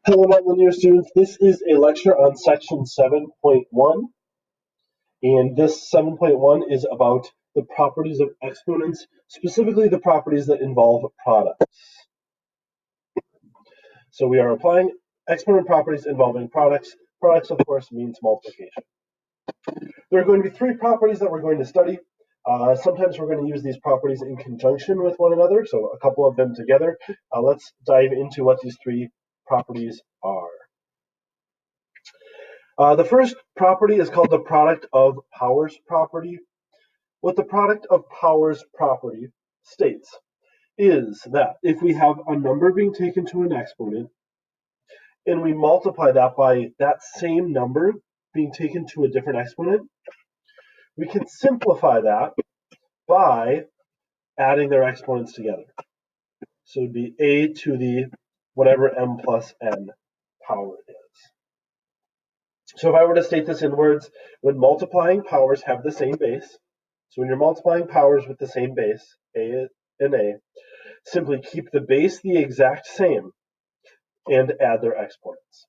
Hello, nonlinear students. This is a lecture on section 7.1, and this 7.1 is about the properties of exponents, specifically the properties that involve products. So we are applying exponent properties involving products. Products, of course, means multiplication. There are going to be three properties that we're going to study. Sometimes we're going to use these properties in conjunction with one another, so a couple of them together. Let's dive into what these three properties are. The first property is called the product of powers property. What the product of powers property states is that if we have a number being taken to an exponent and we multiply that by that same number being taken to a different exponent, we can simplify that by adding their exponents together. So it would be a to the whatever m plus n power is. So if I were to state this in words, when multiplying powers have the same base, so when you're multiplying powers with the same base, a and a, simply keep the base the exact same and add their exponents.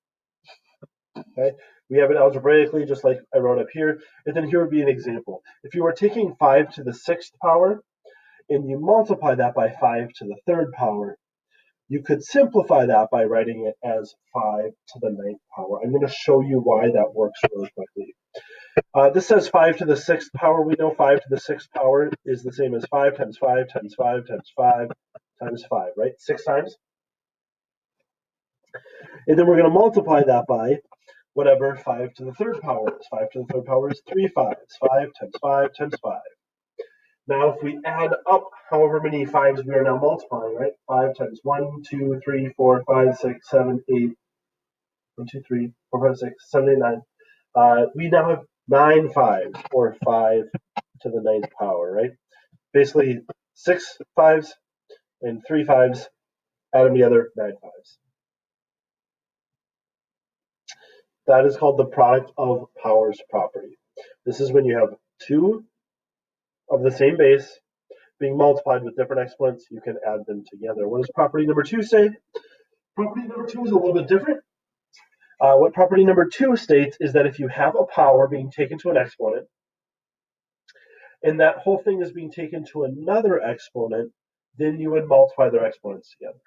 Okay? We have it algebraically, just like I wrote up here. And then here would be an example. If you were taking 5 to the 6th power and you multiply that by 5 to the 3rd power, you could simplify that by writing it as 5 to the 9th power. I'm going to show you why that works really quickly. This says 5 to the 6th power. We know 5 to the 6th power is the same as 5 times 5 times 5 times 5 times 5, right? 6 times. And then we're going to multiply that by whatever 5 to the 3rd power is. 5 to the 3rd power is 3 5s. 5 times 5 times 5. Now, if we add up however many 5s we are now multiplying, right? 5 times 1, 2, 3, 4, 5, 6, 7, 8. 1, 2, 3, 4, 5, 6, 7, 8, 9. We now have 9 5s, or 5 to the 9th power, right? Basically, 6 5s and 3 5s, add them together, 9 5s. That is called the product of powers property. This is when you have two of the same base being multiplied with different exponents, you can add them together. What does property number 2 say? Property number 2 is a little bit different. What property number 2 states is that if you have a power being taken to an exponent, and that whole thing is being taken to another exponent, then you would multiply their exponents together.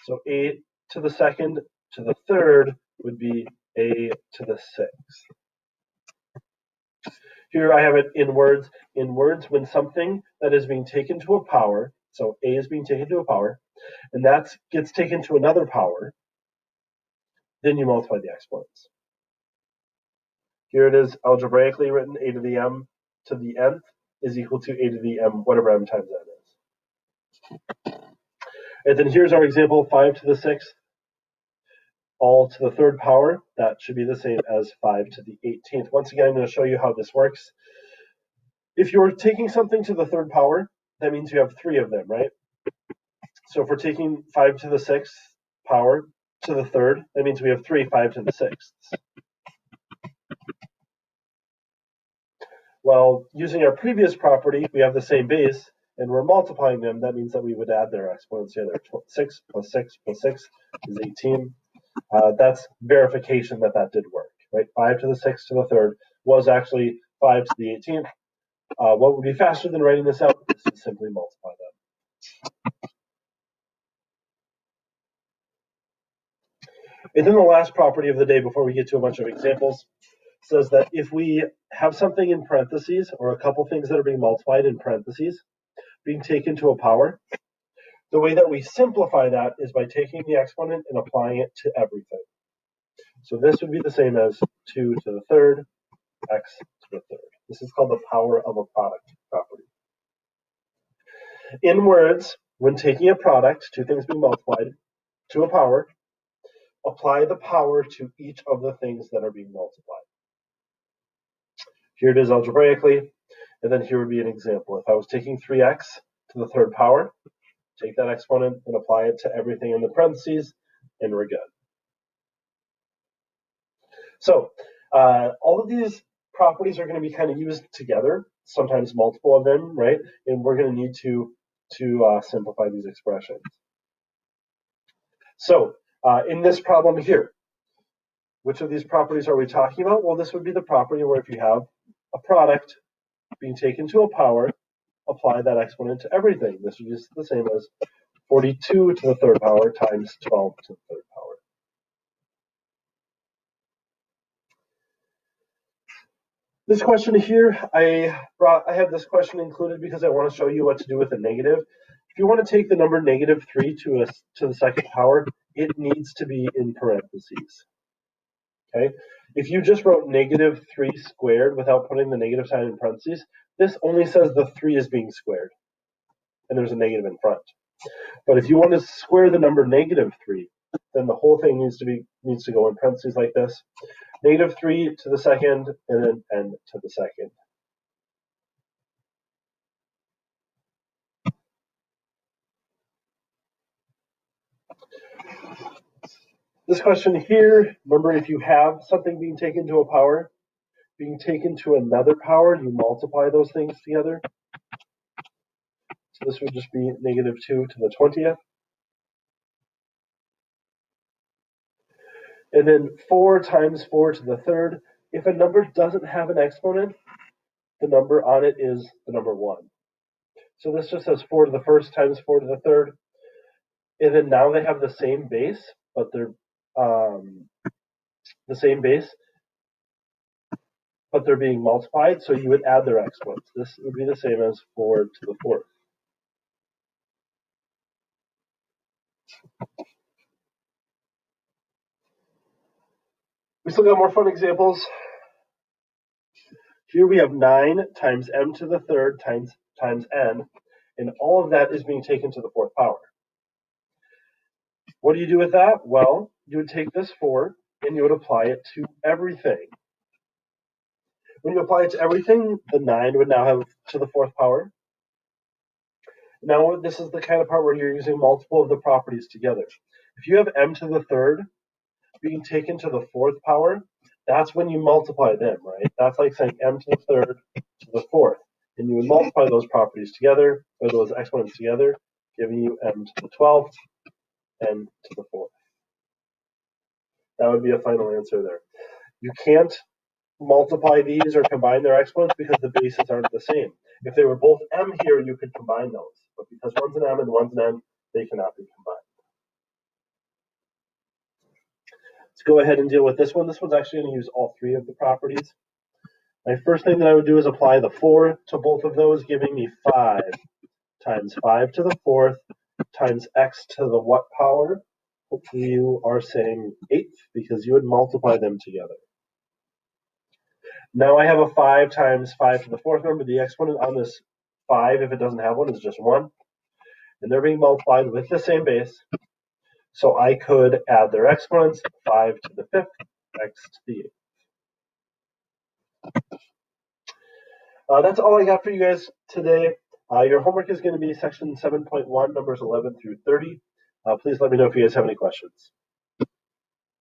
So a to the 2nd to the 3rd would be a to the 6th. Here I have it in words. In words, when something that is being taken to a power, so a is being taken to a power, and that gets taken to another power, then you multiply the exponents. Here it is algebraically written, a to the m to the nth is equal to a to the m, whatever m times n is. And then here's our example, 5 to the 6th, all to the 3rd power. That should be the same as 5 to the 18th. Once again, I'm going to show you how this works. If you're taking something to the 3rd power, that means you have 3 of them, right? So if we're taking 5 to the 6th power to the 3rd, that means we have 3 5 to the 6ths. Well, using our previous property, we have the same base, and we're multiplying them. That means that we would add their exponents together. 6 plus 6 plus 6 is 18. That's verification that that did work, right? 5 to the 6th to the 3rd was actually 5 to the 18th. What would be faster than writing this out is to simply multiply them. And then the last property of the day before we get to a bunch of examples says that if we have something in parentheses, or a couple things that are being multiplied in parentheses, being taken to a power, the way that we simplify that is by taking the exponent and applying it to everything. So this would be the same as 2 to the 3rd, x to the 3rd. This is called the power of a product property. In words, when taking a product, two things being multiplied, to a power, apply the power to each of the things that are being multiplied. Here it is algebraically, and then here would be an example. If I was taking 3x to the 3rd power, take that exponent and apply it to everything in the parentheses, and we're good. So all of these properties are going to be kind of used together, sometimes multiple of them, right? And we're going to need to simplify these expressions. So In this problem here, which of these properties are we talking about? Well, this would be the property where if you have a product being taken to a power, apply that exponent to everything. This would be the same as 42 to the third power times 12 to the third power. This question here, I have this question included because I want to show you what to do with a negative. If you want to take the number -3 to the second power, it needs to be in parentheses. Okay? If you just wrote -3 squared without putting the negative sign in parentheses, this only says the 3 is being squared, and there's a negative in front. But if you want to square the number -3, then the whole thing needs to go in parentheses like this. -3 to the second, and then n to the second. This question here, remember if you have something being taken to a power, being taken to another power, you multiply those things together. So this would just be -2 to the 20th. And then 4 times 4 to the third. If a number doesn't have an exponent, the number on it is the number 1. So this just says 4 to the first times 4 to the third. And then now they have the same base, but they're being multiplied, so you would add their exponents. This would be the same as 4 to the fourth. We still got more fun examples. Here we have 9 times m to the third times n, and all of that is being taken to the fourth power. What do you do with that? Well, you would take this 4 and you would apply it to everything. When you apply it to everything, the 9 would now have to the fourth power. Now this is the kind of part where you're using multiple of the properties together. If you have m to the third being taken to the fourth power, that's when you multiply them, right? That's like saying m to the third to the fourth. And you would multiply those properties together, or those exponents together, giving you m to the 12th, n to the fourth. That would be a final answer there. You can't multiply these or combine their exponents because the bases aren't the same. If they were both m here, you could combine those. But because one's an m and one's an n, they cannot be combined. Let's go ahead and deal with this one. This one's actually going to use all 3 of the properties. My first thing that I would do is apply the 4 to both of those, giving me 5 times 5 to the fourth times x to the what power? Hopefully you are saying 8th because you would multiply them together. Now I have a 5 times 5 to the fourth. Remember, the exponent on this 5, if it doesn't have one, is just 1. And they're being multiplied with the same base. So I could add their exponents, 5 to the 5th, x to the 8th. That's all I got for you guys today. Your homework is going to be section 7.1, numbers 11 through 30. Please let me know if you guys have any questions.